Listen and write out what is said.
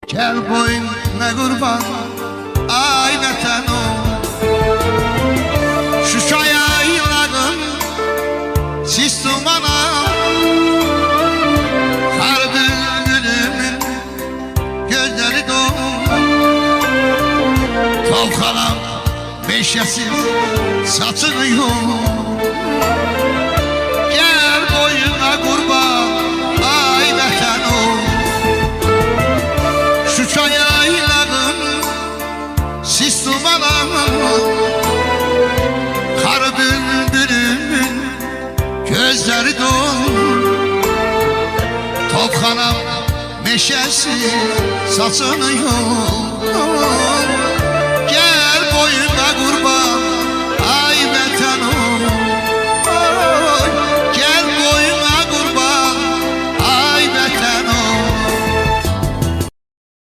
Gel boynuna kurban ay vətən o Şuşa yayladın sis dumana Kar bülbülümün gözleri dolu Tavxanam meşəsi saçını yolu Gel boynuna kurban ay vətən o Şuşa yayladım sis dumanı Kar bülbülümün gözleri dolu Topxanam meşəsi saçını yol Gel boyuna kur